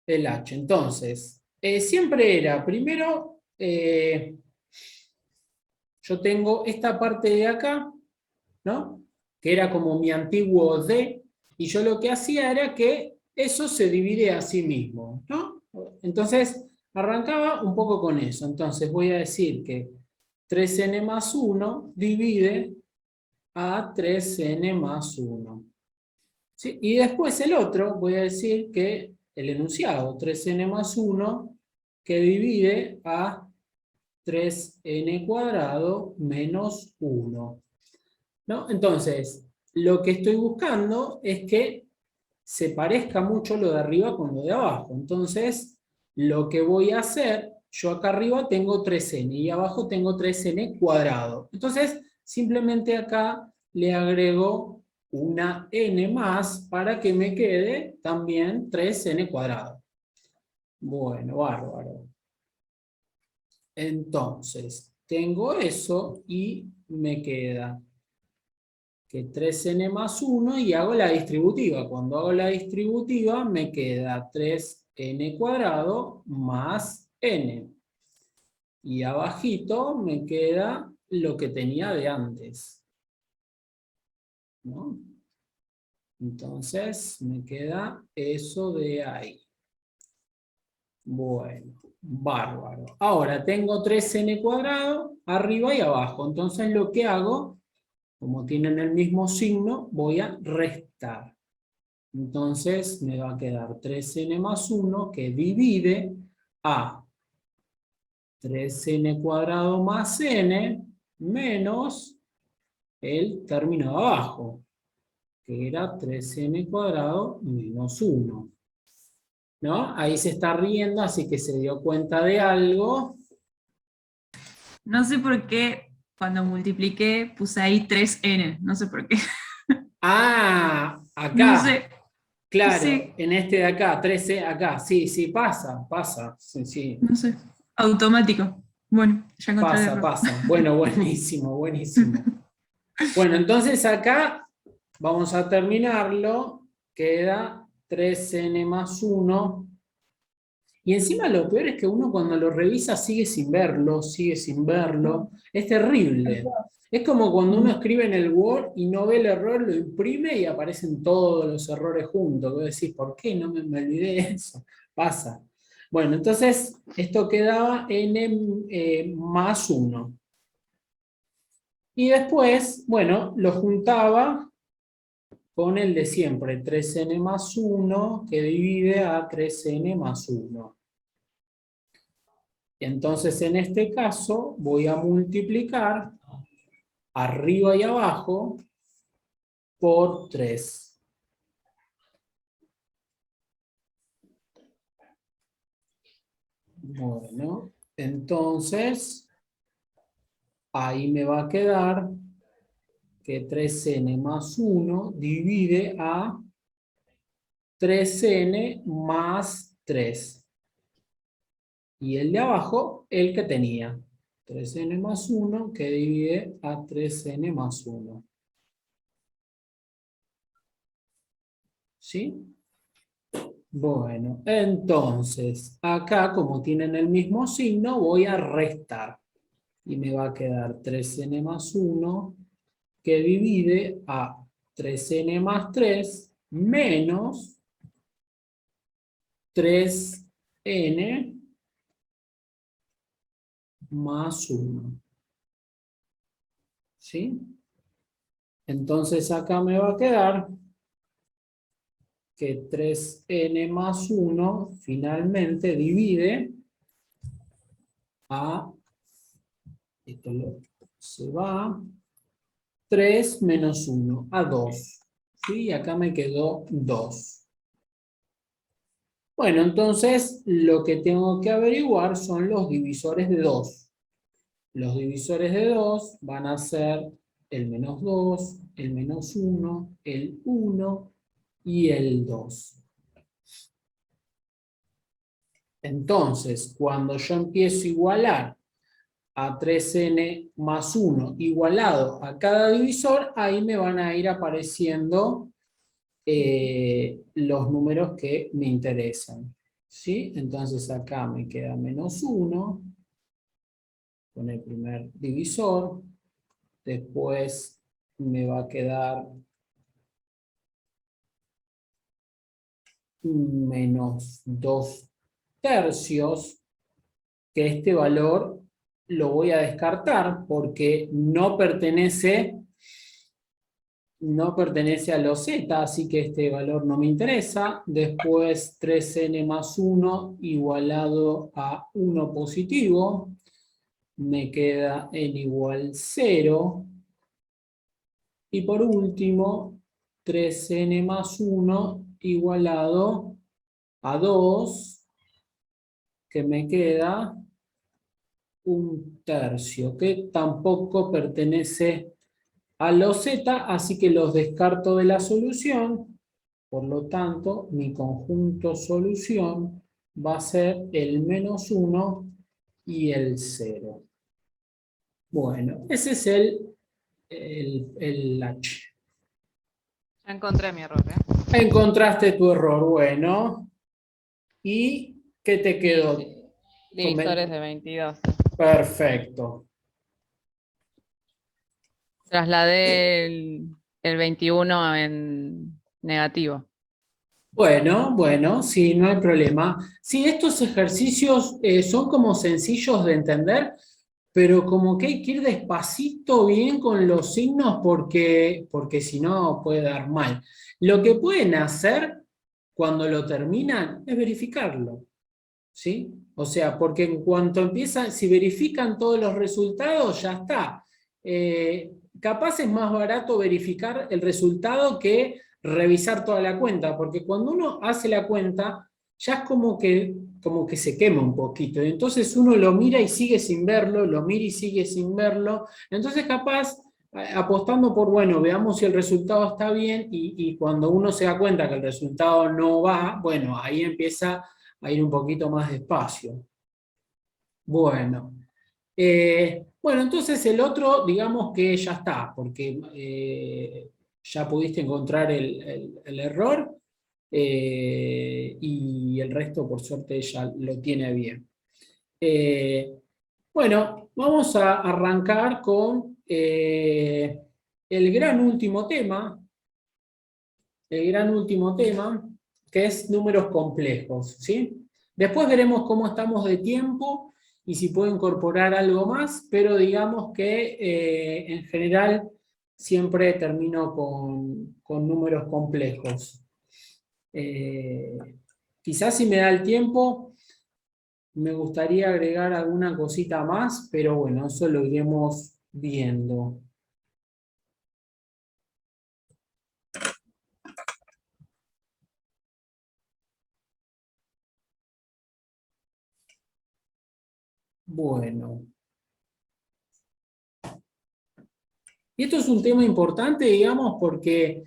el h. Entonces, siempre era, primero, yo tengo esta parte de acá, ¿no? Que era como mi antiguo D, y yo lo que hacía era que eso se divide a sí mismo, ¿no? Entonces, arrancaba un poco con eso. Entonces, voy a decir que 3n más 1 divide a 3n más 1. ¿Sí? Y después el otro, voy a decir que el enunciado 3n más 1 que divide a 3n cuadrado menos 1. ¿No? Entonces, lo que estoy buscando es que se parezca mucho lo de arriba con lo de abajo. Entonces, lo que voy a hacer, yo acá arriba tengo 3n y abajo tengo 3n cuadrado. Entonces, simplemente acá le agrego una n más para que me quede también 3n cuadrado. Bueno, bárbaro. Entonces, tengo eso y me queda que 3n más 1 y hago la distributiva. Cuando hago la distributiva me queda 3n cuadrado más n. Y abajito me queda lo que tenía de antes, ¿no? Entonces me queda eso de ahí. Bueno, bárbaro. Ahora tengo 3n cuadrado arriba y abajo. Entonces lo que hago, como tienen el mismo signo, voy a restar. Entonces me va a quedar 3n más 1 que divide a 3n cuadrado más n menos el término de abajo, que era 3n cuadrado menos 1. ¿No? Ahí se está riendo, así que se dio cuenta de algo. No sé por qué cuando multipliqué puse ahí 3n, no sé por qué. Ah, No acá, sé, claro, sí, en este de acá, 13 acá, sí, sí, pasa, sí, sí, no sé. Automático. Bueno, ya encontré el error. pasa. Bueno, buenísimo, buenísimo. Bueno, entonces acá vamos a terminarlo. Queda 3n más 1. Y encima lo peor es que uno cuando lo revisa sigue sin verlo, sigue sin verlo. Es terrible. Es como cuando uno escribe en el Word y no ve el error, lo imprime y aparecen todos los errores juntos. Vos decís, ¿por qué no me olvidé de eso? Pasa. Bueno, entonces esto quedaba n más 1. Y después, bueno, lo juntaba con el de siempre, 3n más 1, que divide a 3n más 1. Entonces, en este caso, voy a multiplicar arriba y abajo por 3. Bueno, entonces, ahí me va a quedar que 3n más 1 divide a 3n más 3. Y el de abajo, el que tenía. 3n más 1 que divide a 3n más 1. ¿Sí? Bueno, entonces, acá como tienen el mismo signo, voy a restar. Y me va a quedar 3n más 1 que divide a 3n más 3 menos 3n más 1. ¿Sí? Entonces acá me va a quedar que 3n más 1 finalmente divide a, se va, 3 menos 1, a 2. ¿Sí? Acá me quedó 2. Bueno, entonces lo que tengo que averiguar son los divisores de 2. Los divisores de 2 van a ser el menos 2, el menos 1, el 1 y el 2. Entonces, cuando yo empiezo a igualar a 3n más 1 igualado a cada divisor, ahí me van a ir apareciendo los números que me interesan. ¿sí? Entonces acá me queda -1 con el primer divisor. Después me va a quedar -2/3, que este valor lo voy a descartar porque no pertenece a los z, así que este valor no me interesa. Después 3n más 1 igualado a 1 positivo. Me queda n igual 0. Y por último, 3n más 1 igualado a 2, que me queda 1/3, que tampoco pertenece a los z, así que los descarto de la solución. Por lo tanto, mi conjunto solución va a ser el -1 y el 0. Bueno, ese es el H. Ya encontré mi error, ¿eh? Encontraste tu error, bueno. ¿Y qué te quedó? Divisores de 22. Perfecto. Trasladé el 21 en negativo. Bueno, sí, no hay problema. Sí, estos ejercicios son como sencillos de entender, pero como que hay que ir despacito bien con los signos porque si no puede dar mal. Lo que pueden hacer cuando lo terminan es verificarlo, ¿sí? O sea, porque en cuanto empiezan, si verifican todos los resultados, ya está. Capaz es más barato verificar el resultado que revisar toda la cuenta, porque cuando uno hace la cuenta, ya es como que se quema un poquito. Y entonces uno lo mira y sigue sin verlo, lo mira y sigue sin verlo. Entonces capaz, apostando por, bueno, veamos si el resultado está bien, y cuando uno se da cuenta que el resultado no va, bueno, ahí empieza a ir un poquito más despacio. Bueno. Bueno, entonces el otro, digamos que ya está, porque ya pudiste encontrar el error, y el resto, por suerte, ya lo tiene bien. Bueno, vamos a arrancar con el gran último tema, que es números complejos, ¿sí? Después veremos cómo estamos de tiempo y si puedo incorporar algo más, pero digamos que en general siempre termino con números complejos. Quizás si me da el tiempo, me gustaría agregar alguna cosita más, pero bueno, eso lo iremos viendo. Bueno. Y esto es un tema importante, digamos, porque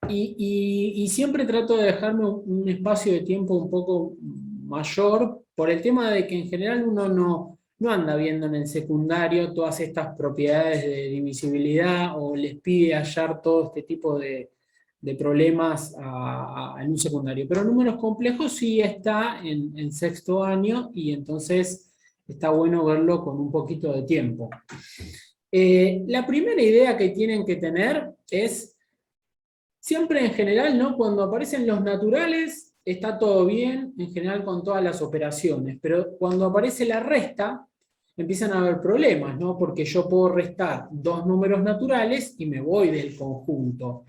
y siempre trato de dejarme un espacio de tiempo un poco mayor por el tema de que en general uno no anda viendo en el secundario todas estas propiedades de divisibilidad o les pide hallar todo este tipo de problemas en un secundario. Pero números complejos sí está en sexto año y entonces está bueno verlo con un poquito de tiempo. La primera idea que tienen que tener es, siempre en general, ¿no? Cuando aparecen los naturales, está todo bien, en general con todas las operaciones, pero cuando aparece la resta, empiezan a haber problemas, ¿no? Porque yo puedo restar dos números naturales y me voy del conjunto.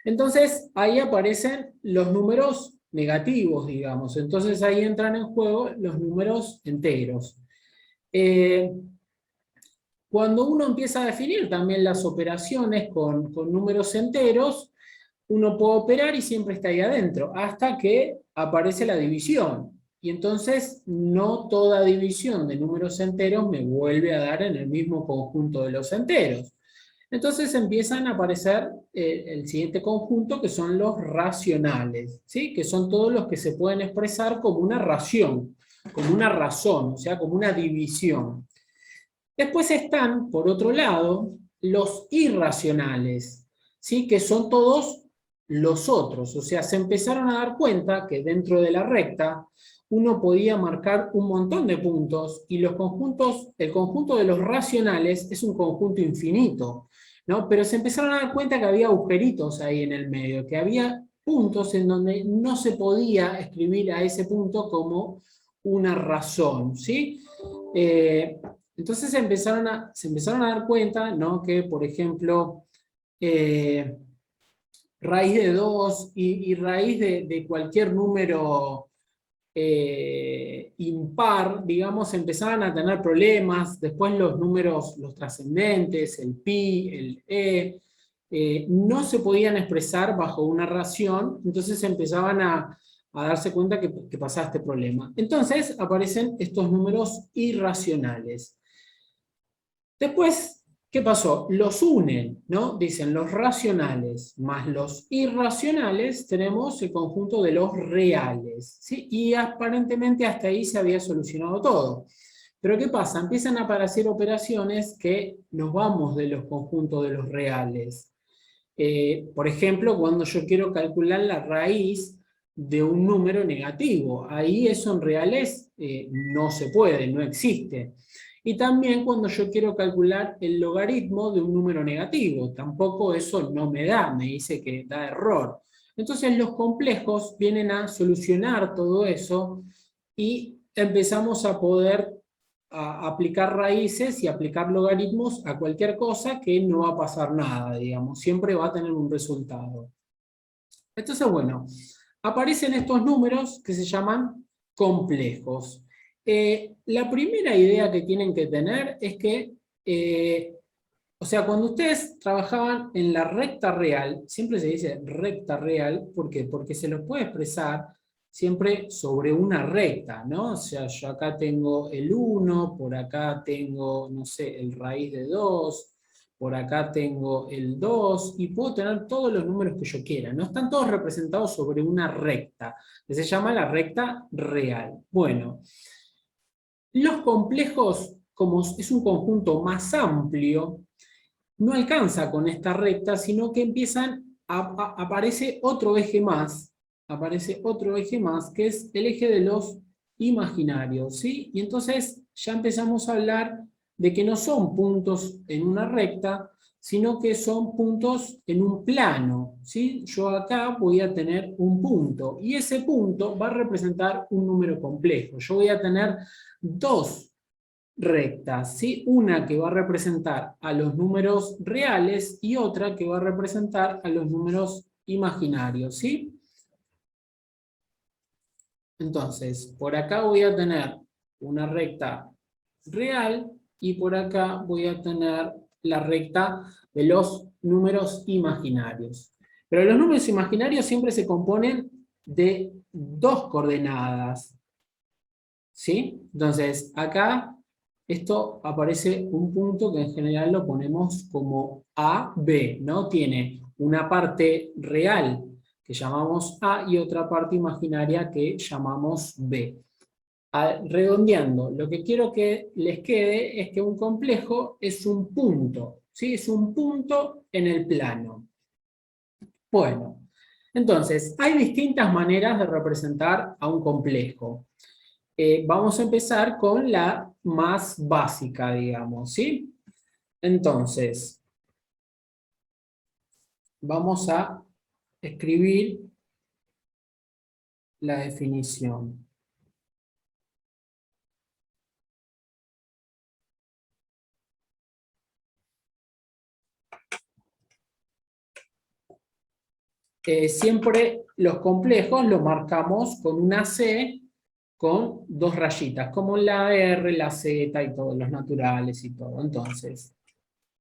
Entonces, ahí aparecen los números negativos, digamos. Entonces, ahí entran en juego los números enteros. Cuando uno empieza a definir también las operaciones con números enteros, uno puede operar y siempre está ahí adentro, hasta que aparece la división. Y entonces no toda división de números enteros me vuelve a dar en el mismo conjunto de los enteros. Entonces empiezan a aparecer el siguiente conjunto, que son los racionales, ¿sí? Que son todos los que se pueden expresar como una ración, como una razón, o sea, como una división. Después están, por otro lado, los irracionales, ¿sí? Que son todos los otros. O sea, se empezaron a dar cuenta que dentro de la recta uno podía marcar un montón de puntos y los conjuntos, el conjunto de los racionales es un conjunto infinito, ¿no? Pero se empezaron a dar cuenta que había agujeritos ahí en el medio, que había puntos en donde no se podía escribir a ese punto como una razón, ¿sí? Entonces se empezaron a dar cuenta, ¿no? Que, por ejemplo, raíz de 2 y raíz de cualquier número impar, digamos, empezaban a tener problemas. Después los números, los trascendentes, el pi, el no se podían expresar bajo una ración, entonces empezaban a darse cuenta que pasaba este problema. Entonces aparecen estos números irracionales. Después, ¿qué pasó? Los unen, ¿no? Dicen los racionales más los irracionales, tenemos el conjunto de los reales, ¿sí? Y aparentemente hasta ahí se había solucionado todo. Pero ¿qué pasa? Empiezan a aparecer operaciones que nos vamos de los conjuntos de los reales. Por ejemplo, cuando yo quiero calcular la raíz de un número negativo, ahí eso en reales no se puede, no existe. Y también cuando yo quiero calcular el logaritmo de un número negativo, tampoco eso no me da, me dice que da error. Entonces los complejos vienen a solucionar todo eso y empezamos a poder aplicar raíces y aplicar logaritmos a cualquier cosa que no va a pasar nada, digamos, siempre va a tener un resultado. Entonces, bueno, aparecen estos números que se llaman complejos. La primera idea que tienen que tener es que, o sea, cuando ustedes trabajaban en la recta real, siempre se dice recta real, ¿por qué? Porque se los puede expresar siempre sobre una recta, ¿no? O sea, yo acá tengo el 1, por acá tengo, no sé, el raíz de 2, por acá tengo el 2, y puedo tener todos los números que yo quiera, ¿no? Están todos representados sobre una recta, que se llama la recta real. Bueno, los complejos, como es un conjunto más amplio, no alcanza con esta recta, sino que aparece otro eje más, que es el eje de los imaginarios, ¿sí? Y entonces ya empezamos a hablar de que no son puntos en una recta, sino que son puntos en un plano, ¿sí? Yo acá voy a tener un punto, y ese punto va a representar un número complejo. Yo voy a tener dos rectas, ¿sí? Una que va a representar a los números reales y otra que va a representar a los números imaginarios, ¿sí? Entonces, por acá voy a tener una recta real y por acá voy a tener la recta de los números imaginarios. Pero los números imaginarios siempre se componen de dos coordenadas, ¿sí? Entonces, acá esto aparece un punto que en general lo ponemos como A, B, ¿no? Tiene una parte real que llamamos A y otra parte imaginaria que llamamos B. Redondeando, lo que quiero que les quede es que un complejo es un punto, ¿sí? Es un punto en el plano. Bueno, entonces, hay distintas maneras de representar a un complejo. Vamos a empezar con la más básica, digamos, ¿sí? Entonces, vamos a escribir la definición. Siempre los complejos los marcamos con una C con dos rayitas, como la R, la Z y todos los naturales y todo. Entonces,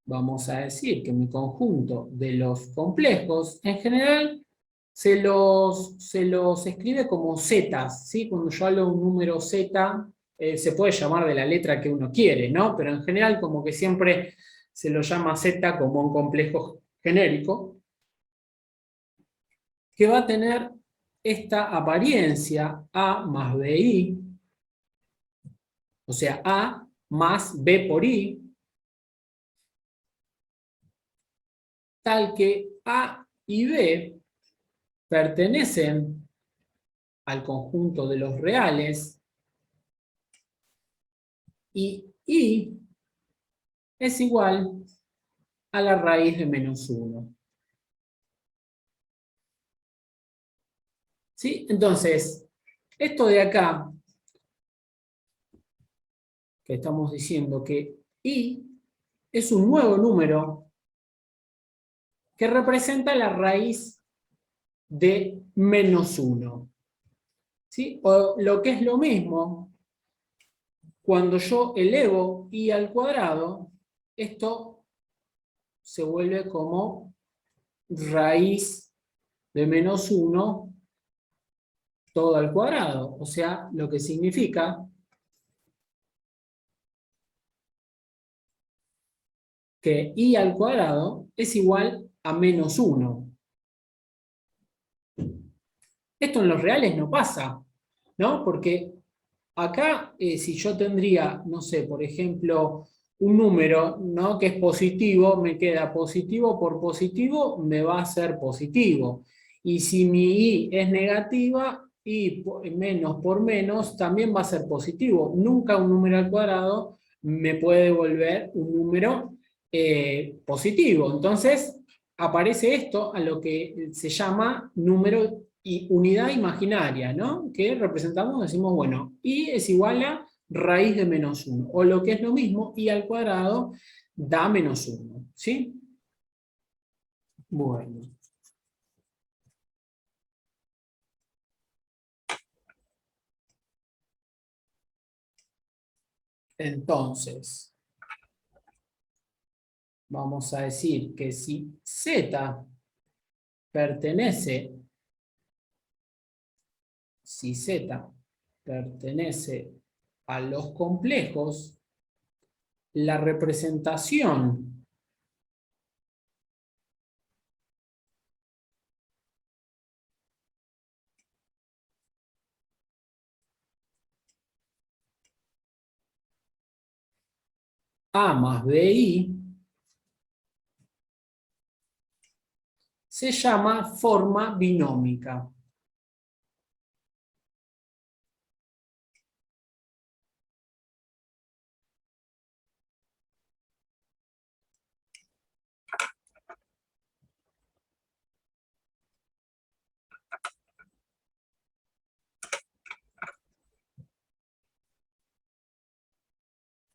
vamos a decir que mi conjunto de los complejos, en general, se los escribe como zetas, ¿sí? Cuando yo hablo de un número Z, se puede llamar de la letra que uno quiere, ¿no? Pero en general como que siempre se lo llama Z como un complejo genérico, que va a tener esta apariencia A más BI, o sea, A más B por I, tal que A y B pertenecen al conjunto de los reales y I es igual a la raíz de menos 1. ¿Sí? Entonces, esto de acá, que estamos diciendo que I es un nuevo número que representa la raíz de menos 1. ¿Sí? O lo que es lo mismo, cuando yo elevo I al cuadrado, esto se vuelve como raíz de menos 1 todo al cuadrado. O sea, lo que significa que I al cuadrado es igual a menos 1. Esto en los reales no pasa, ¿no? Porque acá, si yo tendría, no sé, por ejemplo, un número, ¿no?, que es positivo, me queda positivo por positivo, me va a ser positivo. Y si mi I es negativa, I menos por menos también va a ser positivo. Nunca un número al cuadrado me puede devolver un número positivo. Entonces, aparece esto a lo que se llama número y unidad imaginaria, ¿no? Que representamos, decimos, bueno, I es igual a raíz de menos 1. O lo que es lo mismo, I al cuadrado da menos 1. ¿Sí? Bueno. Entonces, vamos a decir que si Z pertenece, a los complejos, la representación A más BI se llama forma binómica.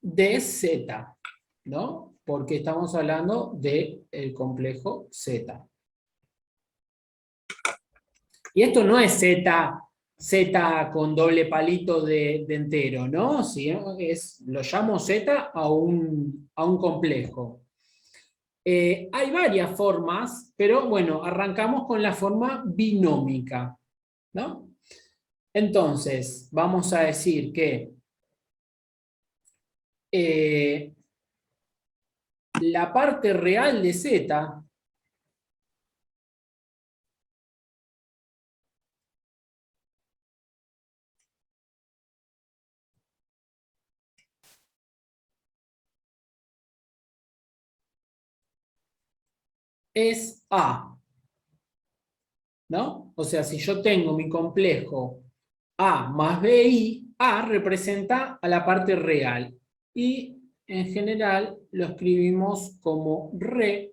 De Z, ¿no? Porque estamos hablando del complejo Z. Y esto no es Z con doble palito de entero, ¿no? Sí, lo llamo Z a un complejo. Hay varias formas, pero bueno, arrancamos con la forma binómica, ¿no? Entonces, vamos a decir que la parte real de Z es A, ¿no? O sea, si yo tengo mi complejo A más BI, A representa a la parte real. Y en general lo escribimos como re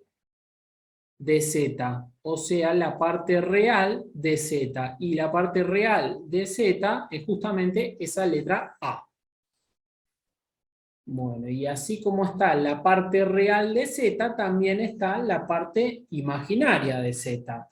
de Z, o sea, la parte real de Z. Y la parte real de Z es justamente esa letra A. Bueno, y así como está la parte real de Z, también está la parte imaginaria de Z.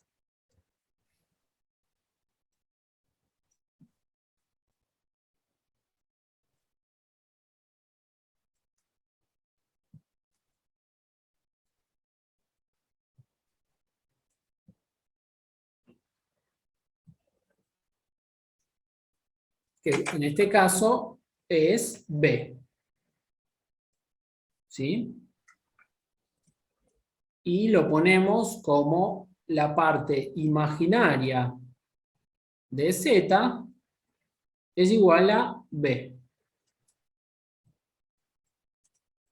Que en este caso es B. ¿Sí? Y lo ponemos como la parte imaginaria de Z es igual a B.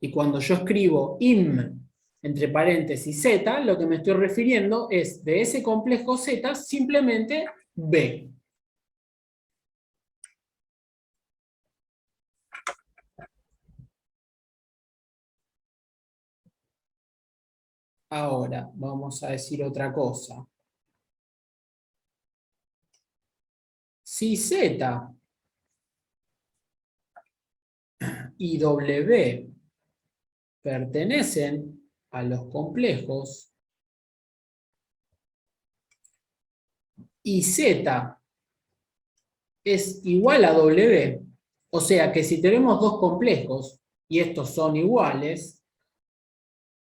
Y cuando yo escribo im entre paréntesis Z, lo que me estoy refiriendo es de ese complejo Z simplemente B. Ahora, vamos a decir otra cosa. Si Z y W pertenecen a los complejos y Z es igual a W, o sea que si tenemos dos complejos y estos son iguales,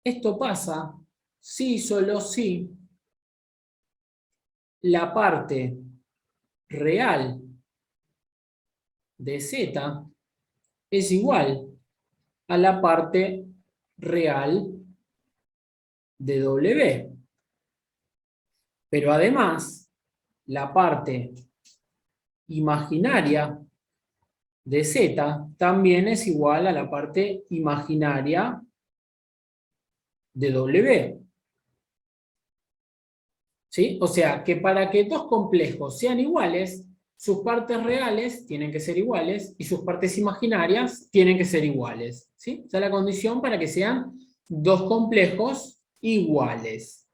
esto pasa si solo si la parte real de Z es igual a la parte real de W. Pero además, la parte imaginaria de Z también es igual a la parte imaginaria de W. ¿Sí? O sea, que para que dos complejos sean iguales, sus partes reales tienen que ser iguales y sus partes imaginarias tienen que ser iguales. ¿Sí? Esa es la condición para que sean dos complejos iguales.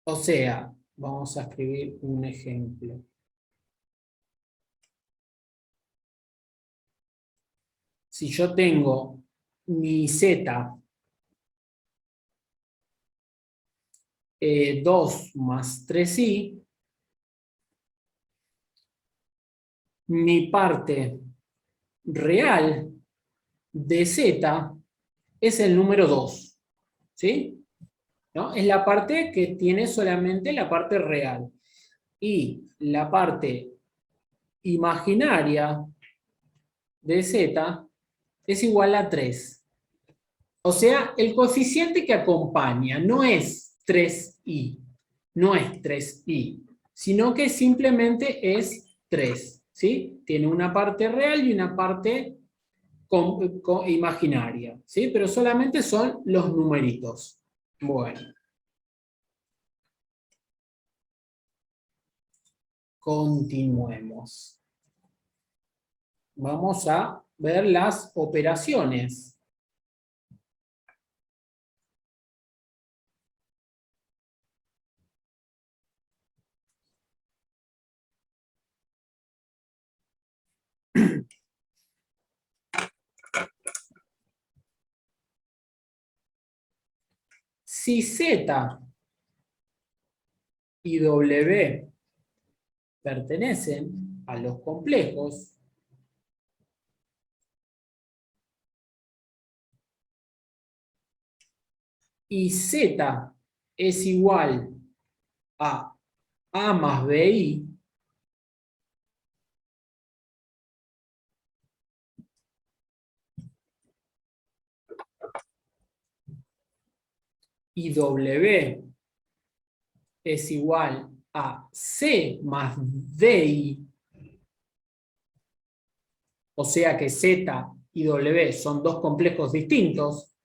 O sea, vamos a escribir un ejemplo. Si yo tengo mi Z 2 más 3i, mi parte real de Z es el número 2. ¿Sí? ¿No? Es la parte que tiene solamente la parte real. Y la parte imaginaria de Z es igual a 3. O sea, el coeficiente que acompaña no es 3i, no es 3i, sino que simplemente es 3, ¿sí? Tiene una parte real y una parte imaginaria, ¿sí? Pero solamente son los numeritos. Bueno. Continuemos. Vamos a ver las operaciones. Si Z y W pertenecen a los complejos, y Z es igual a A más BI, y W es igual a C más DI, o sea que Z y W son dos complejos distintos,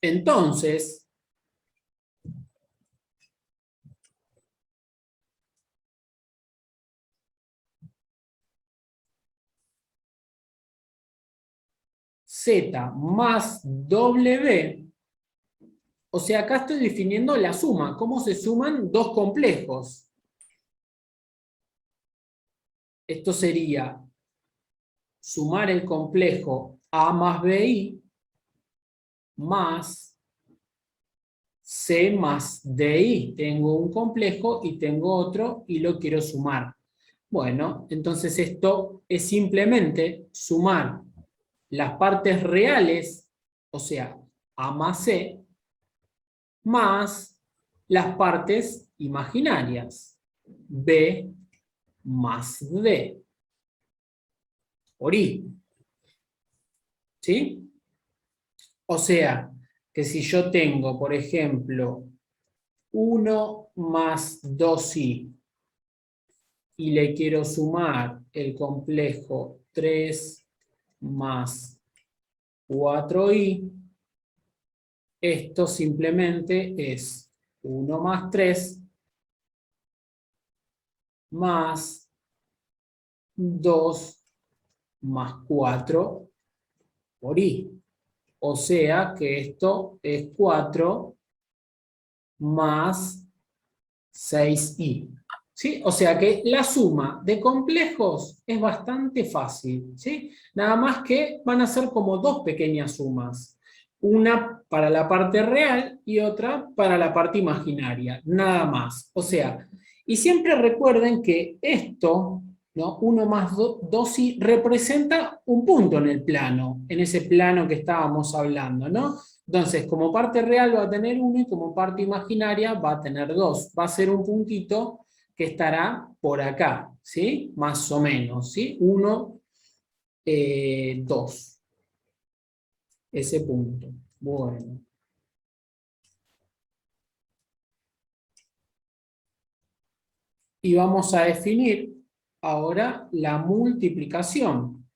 entonces Z más W, o sea, acá estoy definiendo la suma, cómo se suman dos complejos. Esto sería sumar el complejo A más BI más C más DI. Tengo un complejo y tengo otro y lo quiero sumar. Bueno, entonces esto es simplemente sumar las partes reales, o sea, A más C, más las partes imaginarias, B más D, por I. ¿Sí? O sea, que si yo tengo, por ejemplo, 1 más 2i y le quiero sumar el complejo 3 más 4i. Esto simplemente es 1 más 3 más 2 más 4 por i. O sea que esto es 4 más 6i. ¿Sí? O sea que la suma de complejos es bastante fácil, ¿sí? Nada más que van a ser como dos pequeñas sumas. Una para la parte real y otra para la parte imaginaria, nada más. O sea, y siempre recuerden que esto, ¿no? 1 más 2i representa un punto en el plano, en ese plano que estábamos hablando, ¿no? Entonces, como parte real va a tener 1 y como parte imaginaria va a tener 2. Va a ser un puntito que estará por acá, ¿sí? Más o menos, ¿sí? 1, 2. Ese punto. Bueno. Y vamos a definir ahora la multiplicación.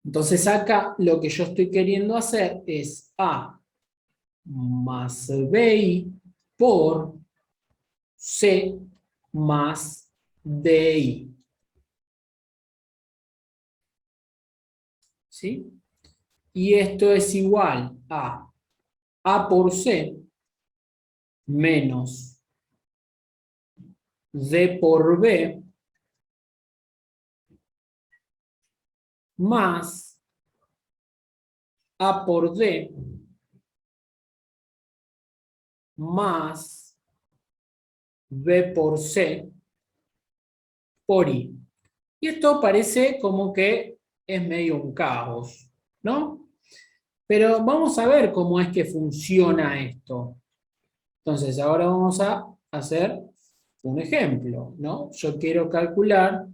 Entonces acá lo que yo estoy queriendo hacer es A más BI por C más DI. ¿Sí? Y esto es igual a A por C menos D por B más A por D más B por C por I. Y esto parece como que es medio un caos, ¿no? Pero vamos a ver cómo es que funciona esto. Entonces, ahora vamos a hacer un ejemplo, ¿no? Yo quiero calcular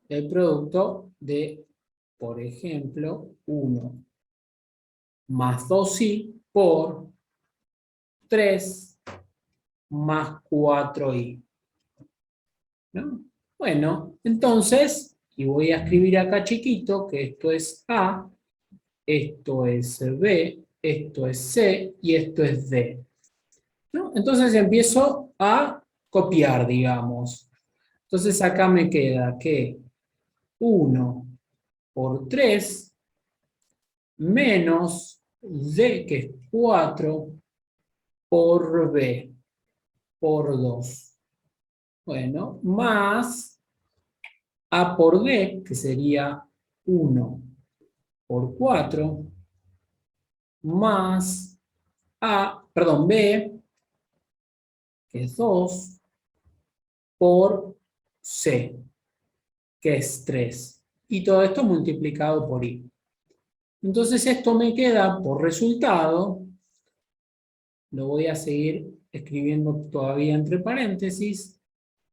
el producto de, por ejemplo, 1 más 2i por 3 más 4i. ¿No? Bueno, entonces, y voy a escribir acá chiquito que esto es A, esto es B, esto es C y esto es D. ¿No? Entonces empiezo a copiar, digamos. Entonces acá me queda que 1 por 3 menos D, que es 4, por B, por 2. Bueno, más A por D, que sería 1 por 4, más B, que es 2, por C, que es 3. Y todo esto multiplicado por I. Entonces esto me queda por resultado, lo voy a seguir escribiendo todavía entre paréntesis,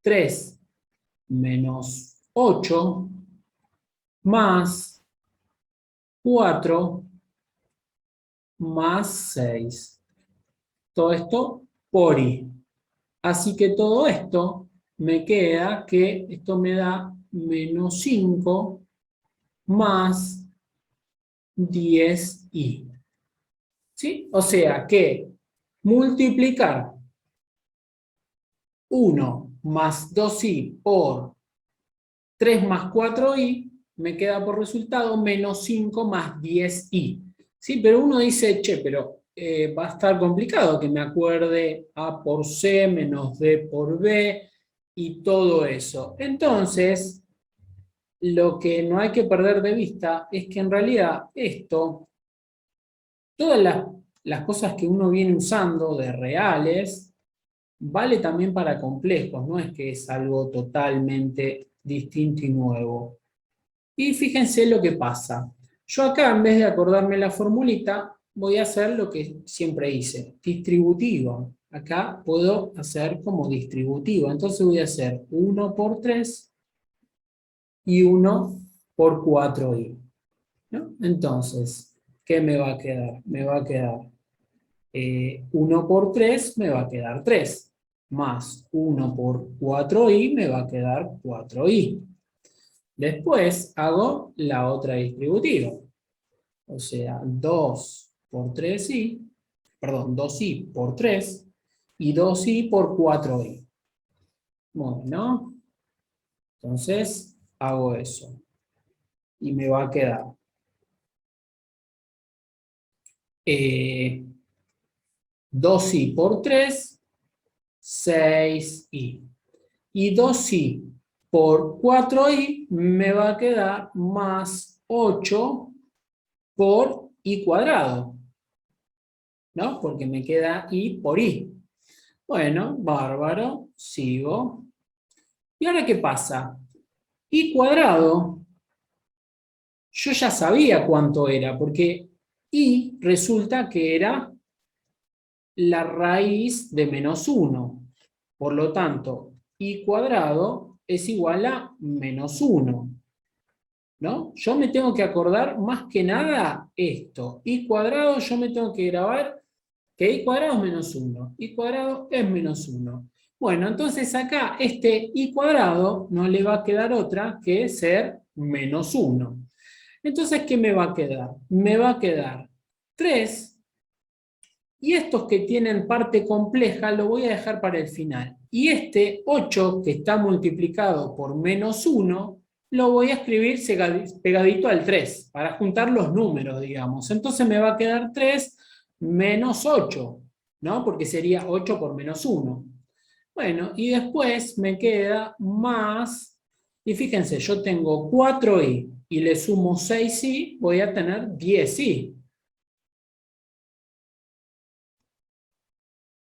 3 menos 8 más 4 más 6. Todo esto por I. Así que todo esto me queda que esto me da menos 5 más 10i. ¿Sí? O sea que multiplicar 1 más 2i por 3 más 4i me queda por resultado menos 5 más 10i. ¿Sí? Pero uno dice, che, pero va a estar complicado que me acuerde A por C menos D por B y todo eso. Entonces, lo que no hay que perder de vista es que en realidad esto, todas las cosas que uno viene usando de reales, vale también para complejos, no es que es algo totalmente distinto y nuevo. Y fíjense lo que pasa. Yo acá, en vez de acordarme la formulita, voy a hacer lo que siempre hice, distributivo. Acá puedo hacer como distributivo. Entonces voy a hacer 1 por 3 y 1 por 4i. ¿No? Entonces, ¿qué me va a quedar? Me va a quedar 1 por 3 me va a quedar 3, más 1 por 4i me va a quedar 4i. Después hago la otra distributiva. O sea, 2 por 3i, perdón, 2i por 3 y 2i por 4i. Bueno, entonces hago eso. Y me va a quedar 2i por 3, 6i. Y 2i por 4i me va a quedar más 8 por i cuadrado, ¿no? Porque me queda i por i. Bueno, bárbaro, sigo. ¿Y ahora qué pasa? I cuadrado, yo ya sabía cuánto era, porque i resulta que era la raíz de menos 1. Por lo tanto, i cuadrado es igual a menos 1. ¿No? Yo me tengo que acordar más que nada esto. I cuadrado, yo me tengo que grabar que i cuadrado es menos 1. I cuadrado es menos 1. Bueno, entonces acá este i cuadrado no le va a quedar otra que ser menos 1. Entonces, ¿qué me va a quedar? Me va a quedar 3. Y estos que tienen parte compleja lo voy a dejar para el final. Y este 8 que está multiplicado por menos 1 lo voy a escribir pegadito al 3 para juntar los números, digamos. Entonces me va a quedar 3 menos 8, ¿no? Porque sería 8 por menos 1. Bueno, y después me queda más, y fíjense, yo tengo 4i y le sumo 6i, voy a tener 10i.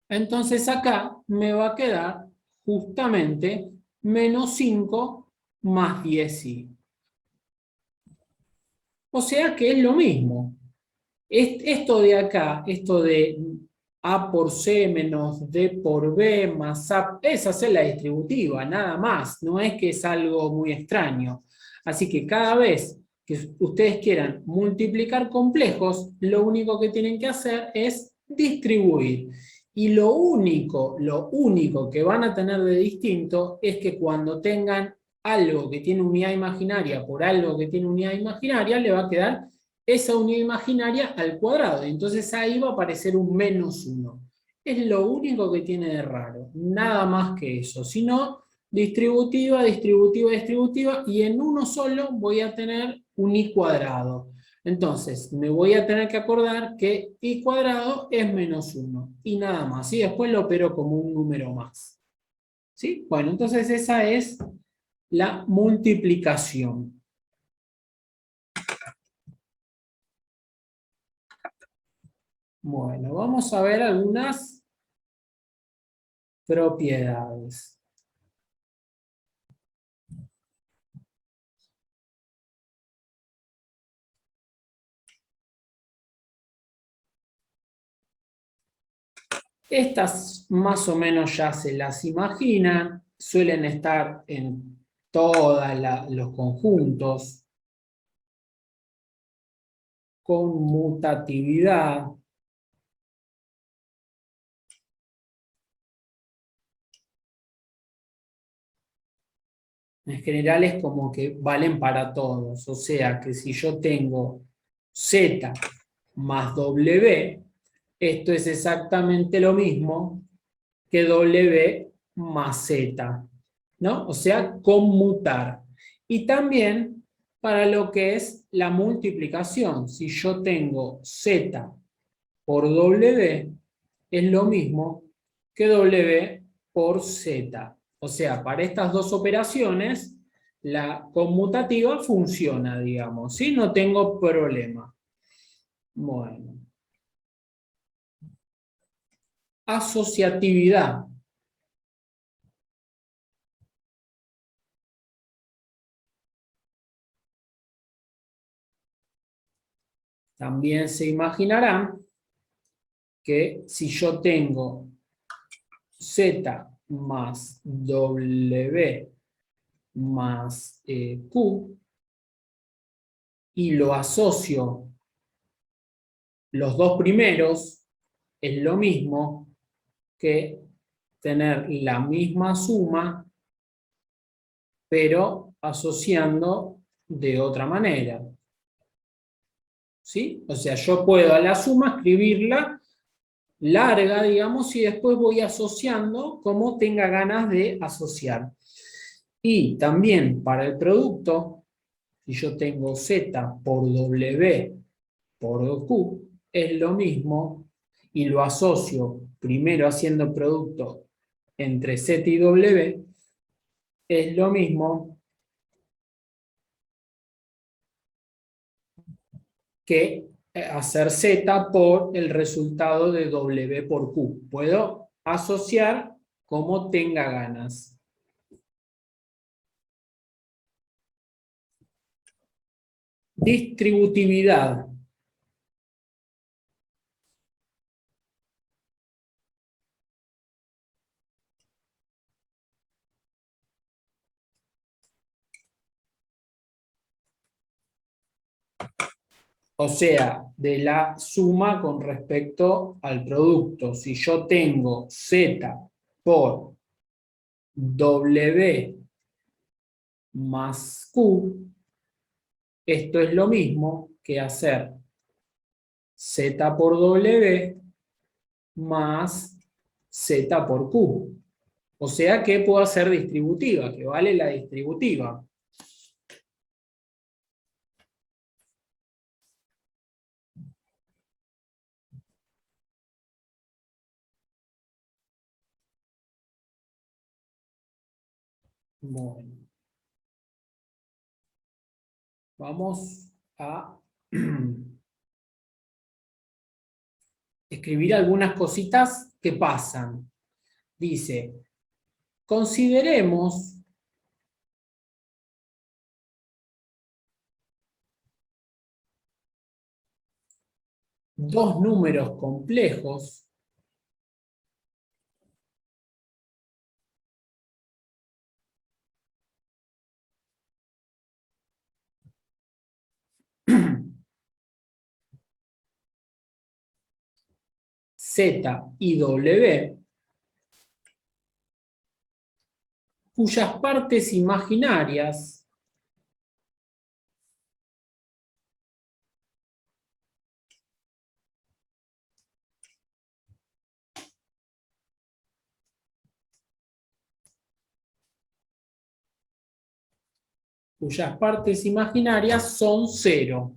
Entonces acá me va a quedar justamente menos 5 más 10i. O sea que es lo mismo. Esto de acá, esto de a por c menos d por b más a, es hacer la distributiva, nada más. No es que es algo muy extraño. Así que cada vez que ustedes quieran multiplicar complejos, lo único que tienen que hacer es distribuir. Y lo único que van a tener de distinto es que cuando tengan algo que tiene unidad imaginaria por algo que tiene unidad imaginaria, le va a quedar esa unidad imaginaria al cuadrado. Entonces ahí va a aparecer un menos 1. Es lo único que tiene de raro. Nada más que eso. Si no, distributiva, distributiva, distributiva, y en uno solo voy a tener un i cuadrado. Entonces, me voy a tener que acordar que i cuadrado es menos 1. Y nada más. Y después lo opero como un número más. ¿Sí? Bueno, entonces esa es la multiplicación. Bueno, vamos a ver algunas propiedades. Estas más o menos ya se las imaginan, suelen estar en todos los conjuntos. Conmutatividad. En general es como que valen para todos. O sea que si yo tengo z más w, esto es exactamente lo mismo que w más z, ¿no? O sea, conmutar. Y también para lo que es la multiplicación. Si yo tengo z por w, es lo mismo que w por z. O sea, para estas dos operaciones, la conmutativa funciona, digamos, ¿sí? No tengo problema. Bueno. Asociatividad. También se imaginarán que si yo tengo z más w más q y lo asocio los dos primeros, es lo mismo que tener la misma suma, pero asociando de otra manera. ¿Sí? O sea, yo puedo a la suma escribirla larga, digamos, y después voy asociando como tenga ganas de asociar. Y también para el producto, si yo tengo Z por W por Q, es lo mismo, y lo asocio primero haciendo producto entre Z y W, es lo mismo que hacer Z por el resultado de W por Q. Puedo asociar como tenga ganas. Distributividad. O sea, de la suma con respecto al producto. Si yo tengo Z por W más Q, esto es lo mismo que hacer Z por W más Z por Q. O sea que puedo hacer distributiva, que vale la distributiva. Bueno. Vamos a escribir algunas cositas que pasan. Dice, consideremos dos números complejos Z y W, cuyas partes imaginarias son 0.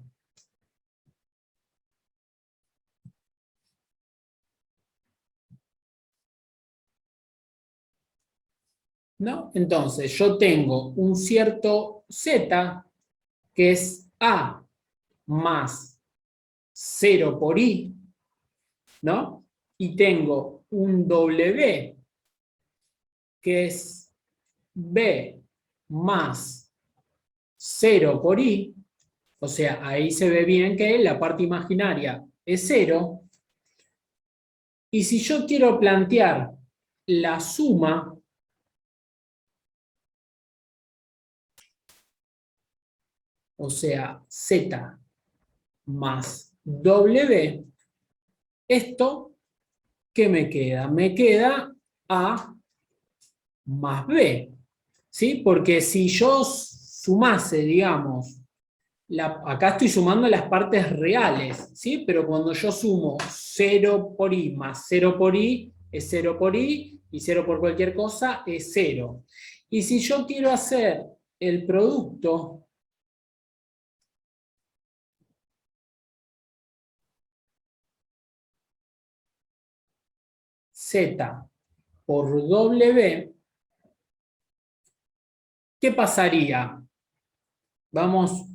¿No? Entonces, yo tengo un cierto Z que es A más 0 por I, ¿no? Y tengo un W que es B más 0 por I, o sea, ahí se ve bien que la parte imaginaria es 0, y si yo quiero plantear la suma, o sea, Z más W, esto, ¿qué me queda? Me queda A más B, ¿sí? Porque si yo sumase, digamos, acá estoy sumando las partes reales, ¿sí? Pero cuando yo sumo 0 por I más 0 por I, es 0 por I, y 0 por cualquier cosa es 0. Y si yo quiero hacer el producto Z por W, ¿qué pasaría? Vamos,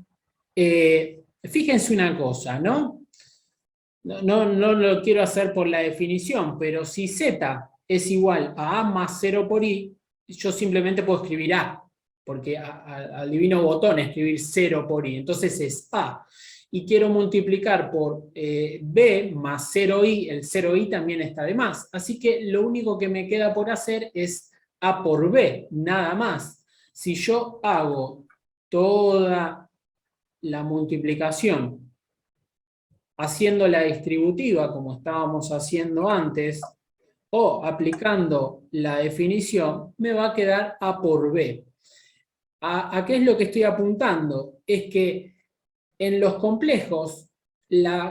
fíjense una cosa, ¿no? No lo quiero hacer por la definición, pero si Z es igual a A más 0 por I, yo simplemente puedo escribir A, porque al divino botón escribir 0 por I, entonces es A. Y quiero multiplicar por B más 0i, el 0i también está de más. Así que lo único que me queda por hacer es A por B, nada más. Si yo hago toda la multiplicación haciendo la distributiva como estábamos haciendo antes, o aplicando la definición, me va a quedar A por B. ¿A qué es lo que estoy apuntando? Es que en los complejos,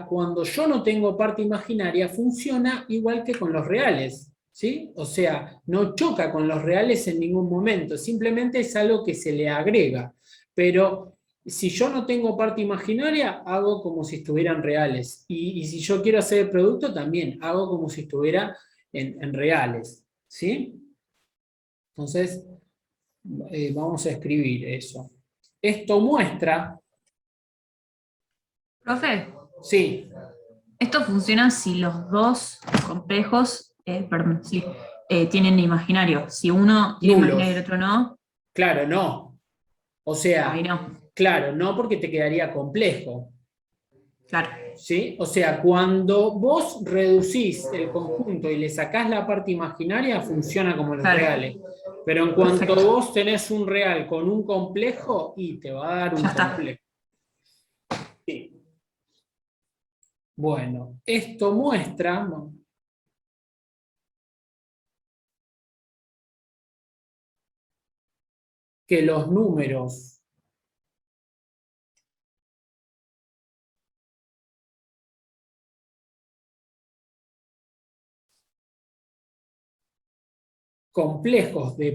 cuando yo no tengo parte imaginaria, funciona igual que con los reales, ¿sí? O sea, no choca con los reales en ningún momento, simplemente es algo que se le agrega. Pero si yo no tengo parte imaginaria, hago como si estuvieran reales. Y si yo quiero hacer el producto, también hago como si estuviera en reales, ¿sí? Entonces, vamos a escribir eso. Esto muestra, Profe, sí, esto funciona si los dos complejos, perdón, sí, tienen imaginario. Si uno tiene imaginario y el nulos. otro no, Claro, no. O ahí sea, no. claro, no porque te quedaría complejo. Claro, ¿Sí? O sea, cuando vos reducís el conjunto y le sacás la parte imaginaria, funciona como los claro. reales. Pero en cuanto Perfecto. vos tenés un real con un complejo, y te va a dar Ya un está. complejo. Sí. Bueno, esto muestra, ¿no?, que los números complejos de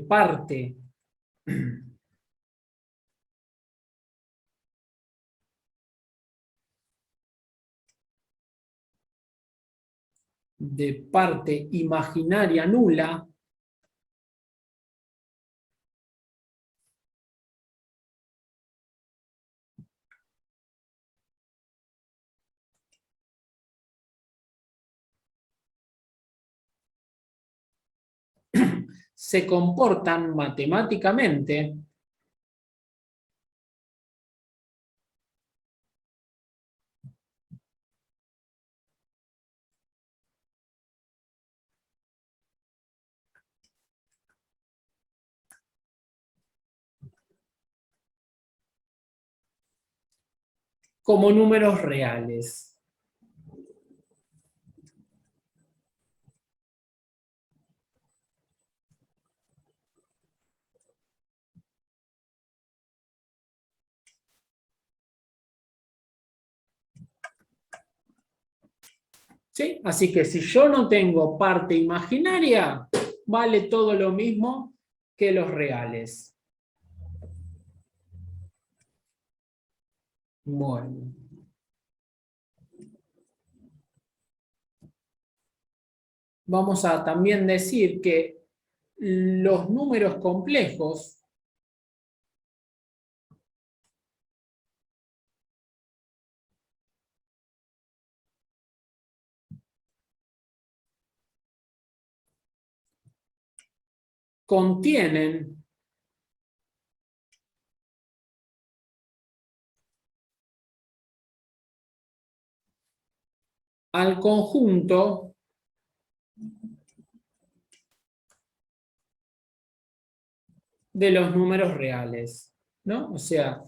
parte imaginaria nula se comportan matemáticamente como números reales. ¿Sí? Así que si yo no tengo parte imaginaria, vale todo lo mismo que los reales. Bueno. Vamos a también decir que los números complejos contienen al conjunto de los números reales, ¿no? O sea,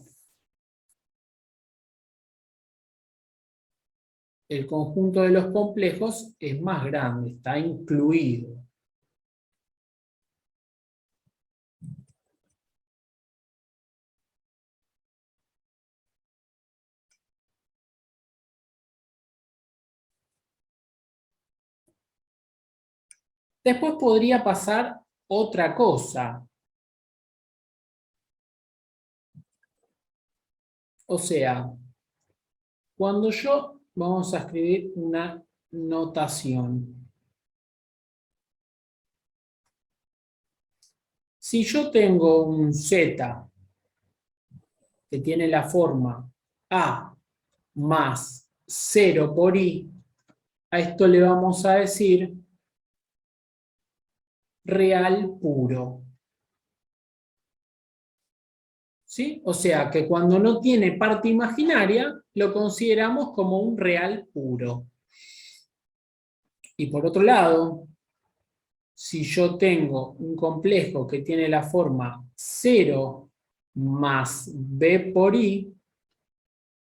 el conjunto de los complejos es más grande, está incluido. Después podría pasar otra cosa. O sea, cuando vamos a escribir una notación. Si yo tengo un Z que tiene la forma A más 0 por I, a esto le vamos a decir real puro. ¿Sí? O sea que cuando no tiene parte imaginaria, lo consideramos como un real puro. Y por otro lado, si yo tengo un complejo que tiene la forma 0 más B por I,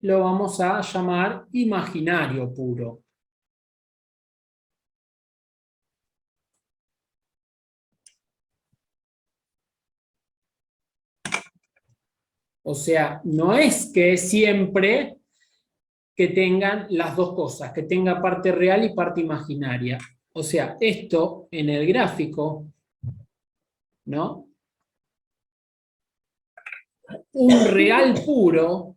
lo vamos a llamar imaginario puro. O sea, no es que siempre que tengan las dos cosas, que tenga parte real y parte imaginaria. O sea, esto en el gráfico, ¿no? Un real puro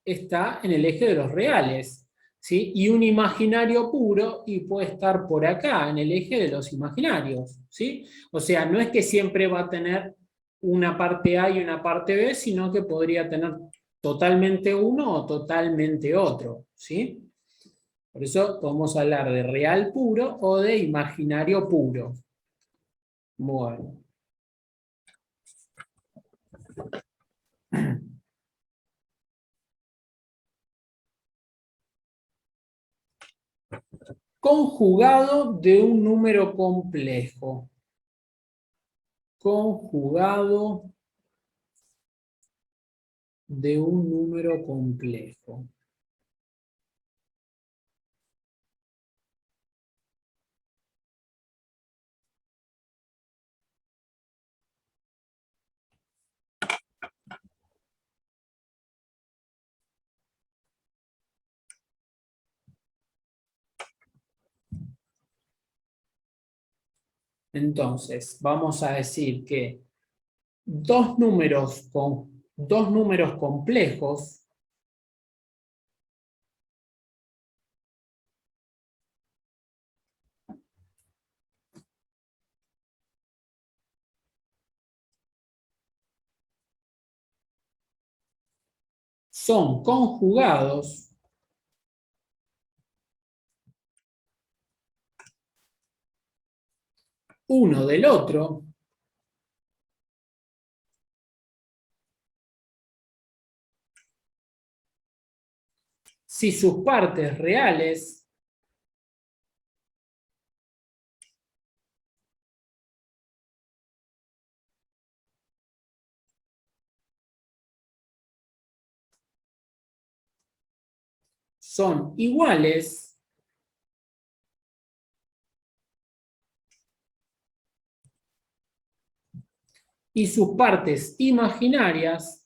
está en el eje de los reales, ¿sí? Y un imaginario puro y puede estar por acá, en el eje de los imaginarios, ¿sí? O sea, no es que siempre va a tener una parte A y una parte B, sino que podría tener totalmente uno o totalmente otro, ¿sí? Por eso podemos hablar de real puro o de imaginario puro. Bueno. Conjugado de un número complejo. Conjugado de un número complejo. Entonces, vamos a decir que dos números complejos son conjugados uno del otro si sus partes reales son iguales y sus partes imaginarias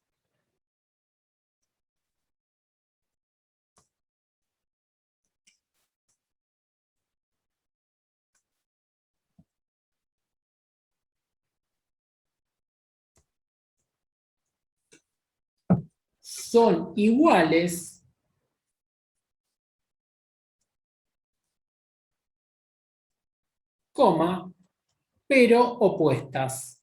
son iguales coma, pero opuestas.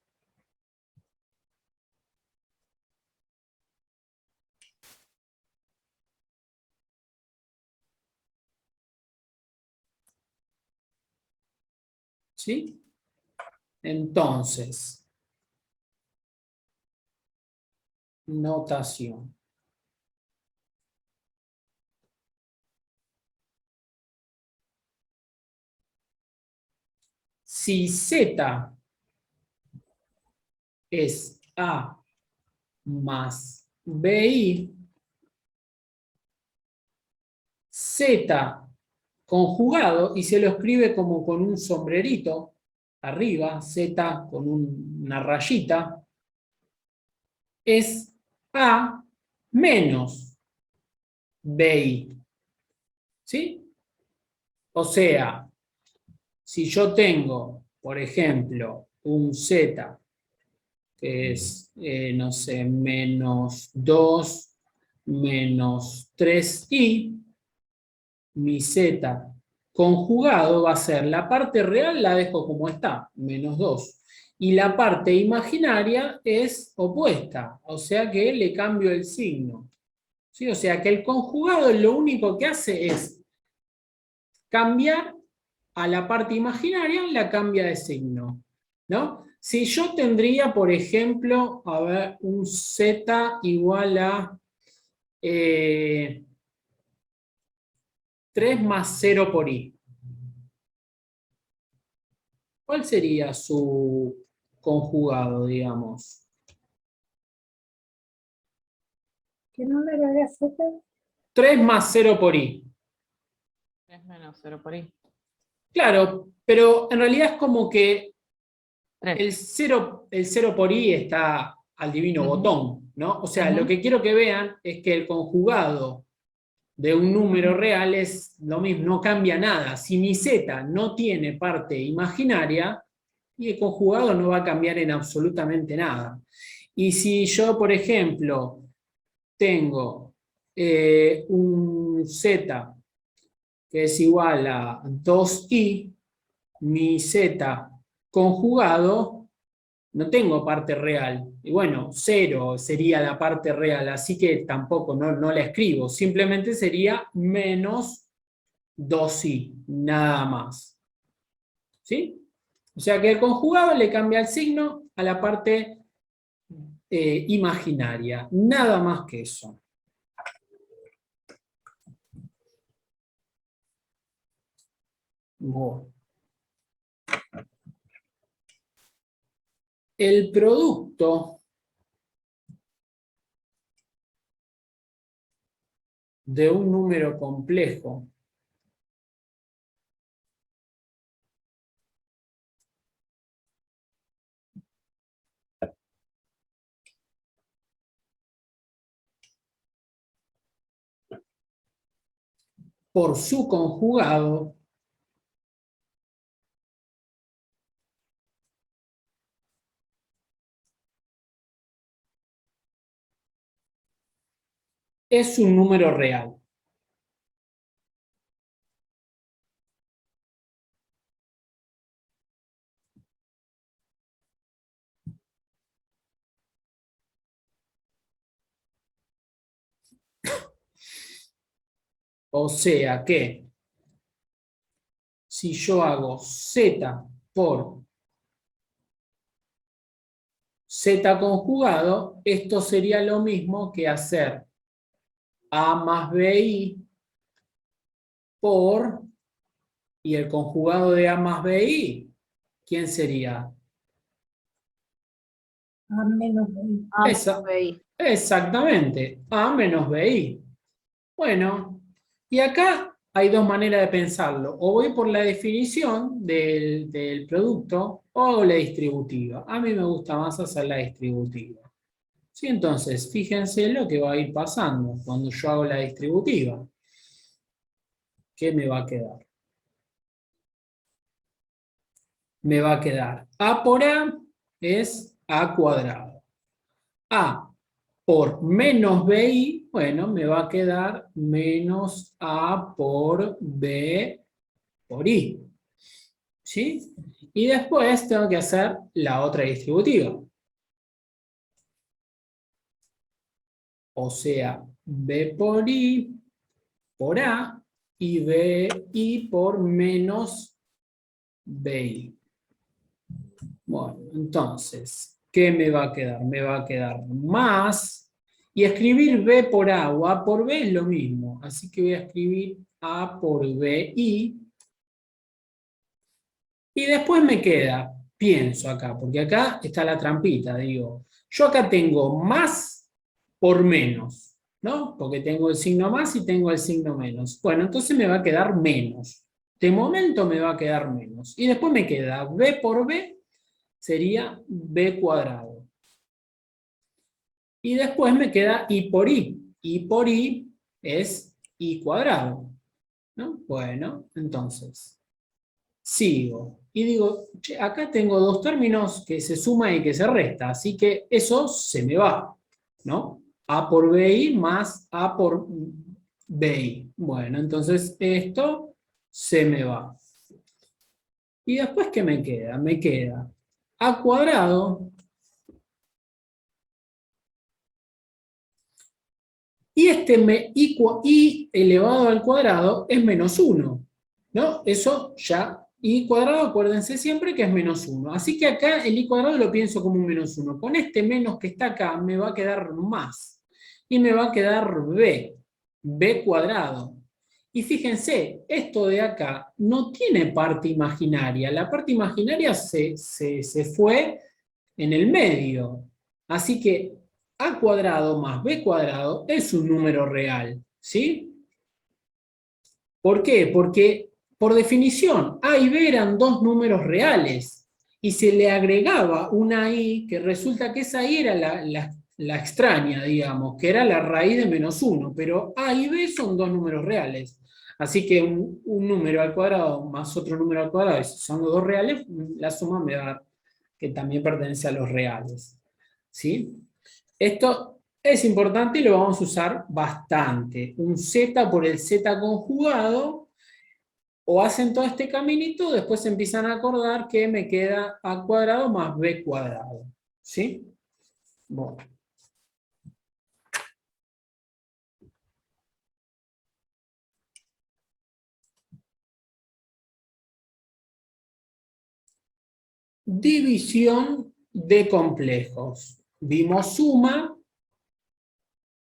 ¿Sí? Entonces, notación. Si Z es A más BI, Z conjugado, y se lo escribe como con un sombrerito arriba, Z con una rayita, es A menos BI. ¿Sí? O sea, si yo tengo, por ejemplo, un Z que es, no sé, menos 2 menos 3i, mi Z conjugado va a ser, la parte real la dejo como está, menos 2. Y la parte imaginaria es opuesta, o sea que le cambio el signo. ¿Sí? O sea que el conjugado lo único que hace es cambiar a la parte imaginaria, la cambia de signo, ¿no? Si yo tendría, por ejemplo, a ver, un Z igual a 3 más 0 por i. ¿Cuál sería su conjugado, digamos? ¿Qué número era Z? 3 más 0 por i. 3 menos 0 por i. Claro, pero en realidad es como que 3. el 0 por i está al divino botón, ¿no? O sea, lo que quiero que vean es que el conjugado de un número real es lo mismo, no cambia nada. Si mi z no tiene parte imaginaria, y el conjugado no va a cambiar en absolutamente nada. Y si yo, por ejemplo, tengo un z que es igual a 2i, mi z conjugado, no tengo parte real. Y bueno, 0 sería la parte real, así que tampoco no la escribo. Simplemente sería menos 2i, nada más. ¿Sí? O sea que el conjugado le cambia el signo a la parte imaginaria. Nada más que eso. Bueno. El producto de un número complejo por su conjugado es un número real. O sea que si yo hago z por z conjugado, esto sería lo mismo que hacer a más bi por, y el conjugado de a más bi, ¿quién sería? A menos B. Esa, exactamente, a menos bi. Bueno, y acá hay dos maneras de pensarlo. O voy por la definición del producto o hago la distributiva. A mí me gusta más hacer la distributiva. Sí, entonces, fíjense lo que va a ir pasando cuando yo hago la distributiva. ¿Qué me va a quedar? Me va a quedar a por a es a cuadrado. A por menos bi, bueno, me va a quedar menos a por b por i. ¿Sí? Y después tengo que hacer la otra distributiva. O sea, b por i por a y bi por menos bi. Bueno, entonces, ¿qué me va a quedar? Me va a quedar más, y escribir b por a o a por b es lo mismo, así que voy a escribir a por bi, y después me queda, pienso acá, porque acá está la trampita, digo, yo acá tengo más por menos, ¿no? Porque tengo el signo más y tengo el signo menos. Bueno, entonces me va a quedar menos. De momento me va a quedar menos. Y después me queda b por b, sería b cuadrado. Y después me queda i por i. I por i es i cuadrado, ¿no? Bueno, entonces, sigo. Y digo, che, acá tengo dos términos que se suma y que se resta, así que eso se me va, ¿no? A por bi más a por bi. Bueno, entonces esto se me va. ¿Y después qué me queda? Me queda a cuadrado y i elevado al cuadrado es menos 1, ¿no? Eso ya, i cuadrado, acuérdense siempre que es menos 1. Así que acá el i cuadrado lo pienso como un menos 1. Con este menos que está acá me va a quedar más. Y me va a quedar b cuadrado. Y fíjense, esto de acá no tiene parte imaginaria. La parte imaginaria se fue en el medio. Así que a cuadrado más b cuadrado es un número real, ¿sí? ¿Por qué? Porque, por definición, a y b eran dos números reales, y se le agregaba una i, que resulta que esa i era la extraña, digamos, que era la raíz de -1, pero A y B son dos números reales. Así que un número al cuadrado más otro número al cuadrado, si son los dos reales, la suma me va a dar que también pertenece a los reales. ¿Sí? Esto es importante y lo vamos a usar bastante. Un z por el z conjugado, o hacen todo este caminito, después empiezan a acordar que me queda a cuadrado más b cuadrado. ¿Sí? Bueno. División de complejos. Vimos suma,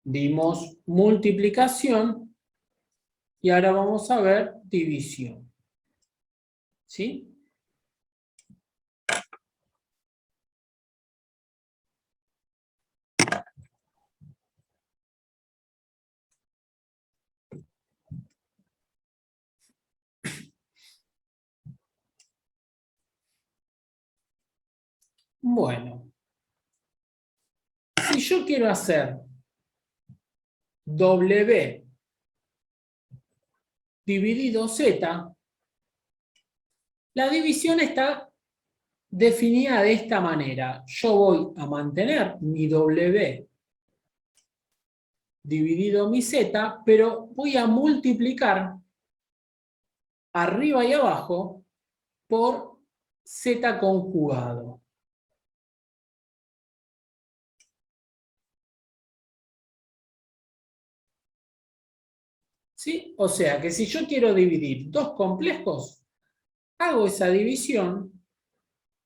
vimos multiplicación, y ahora vamos a ver división. ¿Sí? Bueno, si yo quiero hacer W dividido Z, la división está definida de esta manera. Yo voy a mantener mi W dividido mi Z, pero voy a multiplicar arriba y abajo por Z conjugado. ¿Sí? O sea que si yo quiero dividir dos complejos, hago esa división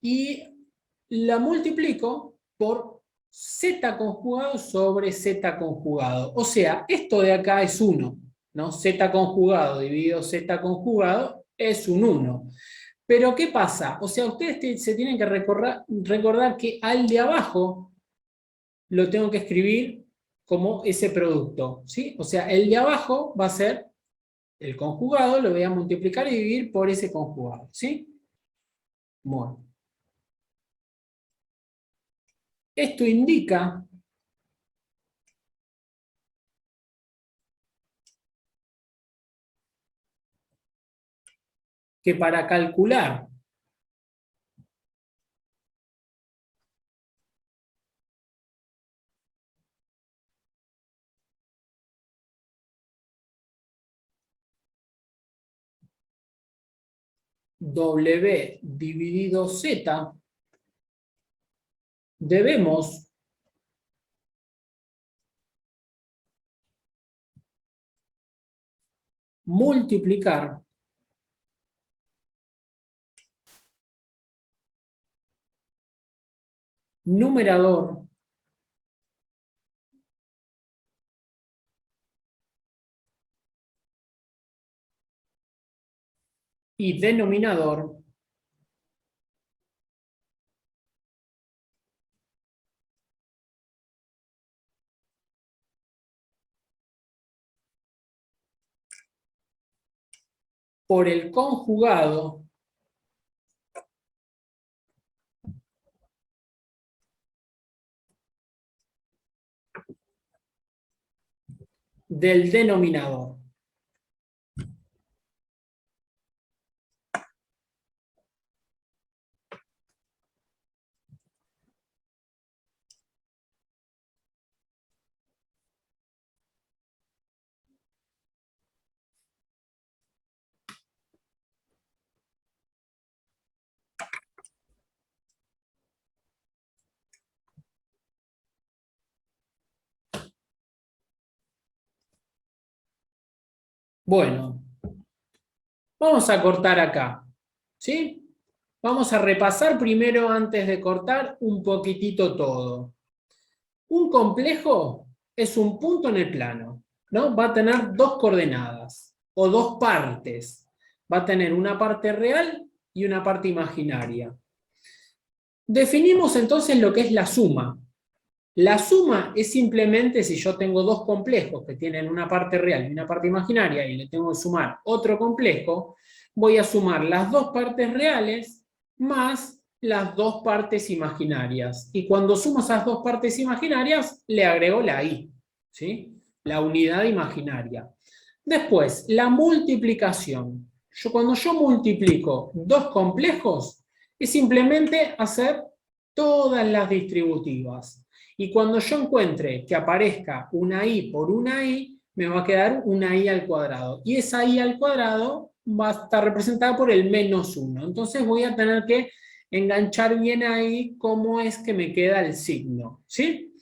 y la multiplico por Z conjugado sobre Z conjugado. O sea, esto de acá es 1, ¿no? Z conjugado dividido Z conjugado es un 1. Pero ¿qué pasa? O sea, ustedes se tienen que recordar que al de abajo lo tengo que escribir como ese producto, ¿sí? O sea, el de abajo va a ser el conjugado, lo voy a multiplicar y dividir por ese conjugado, ¿sí? Bueno. Esto indica que para calcular W dividido Z, debemos multiplicar numerador y denominador por el conjugado del denominador. Bueno, vamos a cortar acá, ¿sí? Vamos a repasar primero, antes de cortar, un poquitito todo. Un complejo es un punto en el plano, ¿no? Va a tener dos coordenadas, o dos partes. Va a tener una parte real y una parte imaginaria. Definimos entonces lo que es la suma. La suma es simplemente si yo tengo dos complejos que tienen una parte real y una parte imaginaria y le tengo que sumar otro complejo, voy a sumar las dos partes reales más las dos partes imaginarias. Y cuando sumo esas dos partes imaginarias, le agrego la i, ¿sí? La unidad imaginaria. Después, la multiplicación. Cuando yo multiplico dos complejos, es simplemente hacer todas las distributivas. Y cuando yo encuentre que aparezca una i por una i, me va a quedar una i al cuadrado. Y esa i al cuadrado va a estar representada por el -1. Entonces voy a tener que enganchar bien ahí cómo es que me queda el signo, ¿sí?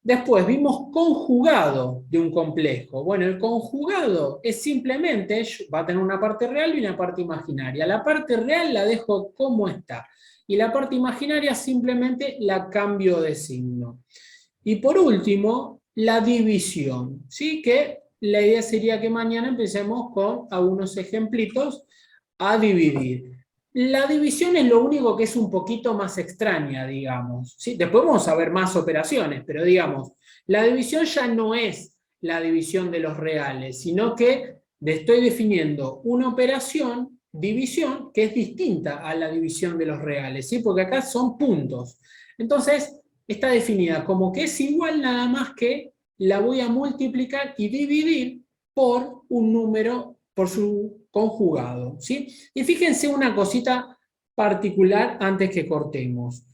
Después vimos conjugado de un complejo. Bueno, el conjugado es simplemente, va a tener una parte real y una parte imaginaria. La parte real la dejo como está. Y la parte imaginaria simplemente la cambio de signo. Y por último, la división, ¿sí? Que la idea sería que mañana empecemos con algunos ejemplitos a dividir. La división es lo único que es un poquito más extraña, digamos, ¿sí? Después vamos a ver más operaciones, pero digamos, la división ya no es la división de los reales, sino que estoy definiendo una operación, división, que es distinta a la división de los reales, ¿sí? Porque acá son puntos. Entonces, está definida como que es igual, nada más que la voy a multiplicar y dividir por un número, por su conjugado, ¿sí? Y fíjense una cosita particular antes que cortemos.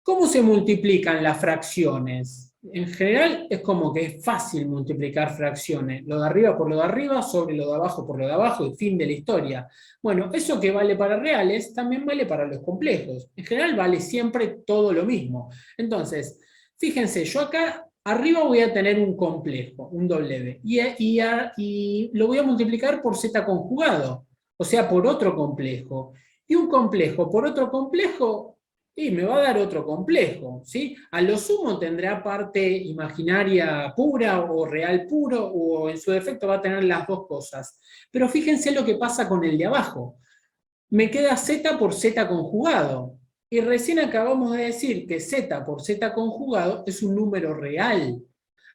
¿Cómo se multiplican las fracciones? En general es como que es fácil multiplicar fracciones. Lo de arriba por lo de arriba, sobre lo de abajo por lo de abajo, y fin de la historia. Bueno, eso que vale para reales, también vale para los complejos. En general vale siempre todo lo mismo. Entonces, fíjense, yo acá arriba voy a tener un complejo, un W, y lo voy a multiplicar por z conjugado, o sea, por otro complejo. Y un complejo por otro complejo, y me va a dar otro complejo, ¿sí? A lo sumo tendrá parte imaginaria pura o real puro, o en su defecto va a tener las dos cosas. Pero fíjense lo que pasa con el de abajo. Me queda z por z conjugado. Y recién acabamos de decir que z por z conjugado es un número real.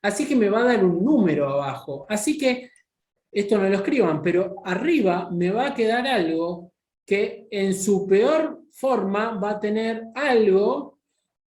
Así que me va a dar un número abajo. Así que, esto no lo escriban, pero arriba me va a quedar algo que en su peor forma va a tener algo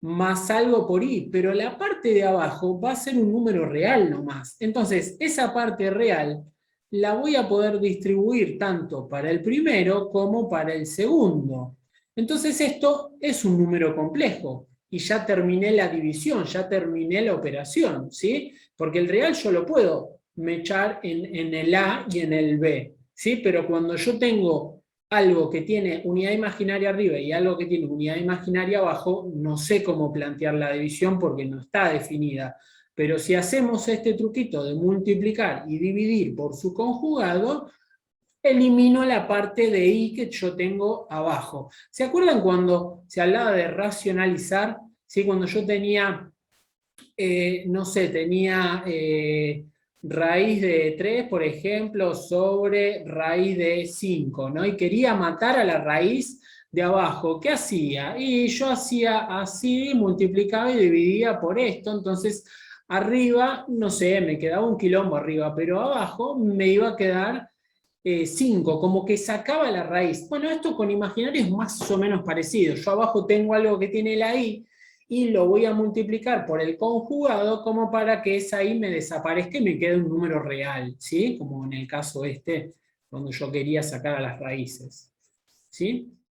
más algo por i, pero la parte de abajo va a ser un número real nomás. Entonces, esa parte real la voy a poder distribuir tanto para el primero como para el segundo. Entonces esto es un número complejo y ya terminé la división, ya terminé la operación, ¿sí? Porque el real yo lo puedo mechar en el A y en el B, ¿sí? Pero cuando yo tengo algo que tiene unidad imaginaria arriba y algo que tiene unidad imaginaria abajo, no sé cómo plantear la división porque no está definida. Pero si hacemos este truquito de multiplicar y dividir por su conjugado, elimino la parte de i que yo tengo abajo. ¿Se acuerdan cuando se hablaba de racionalizar? ¿Sí? Cuando yo tenía, no sé, tenía raíz de 3, por ejemplo, sobre raíz de 5, ¿no? Y quería matar a la raíz de abajo. ¿Qué hacía? Y yo hacía así, multiplicaba y dividía por esto, entonces arriba, no sé, me quedaba un quilombo arriba, pero abajo me iba a quedar 5, como que sacaba la raíz. Bueno, esto con imaginario es más o menos parecido. Yo abajo tengo algo que tiene la i, y lo voy a multiplicar por el conjugado como para que esa i me desaparezca y me quede un número real, ¿sí? Como en el caso este, cuando yo quería sacar a las raíces, ¿sí?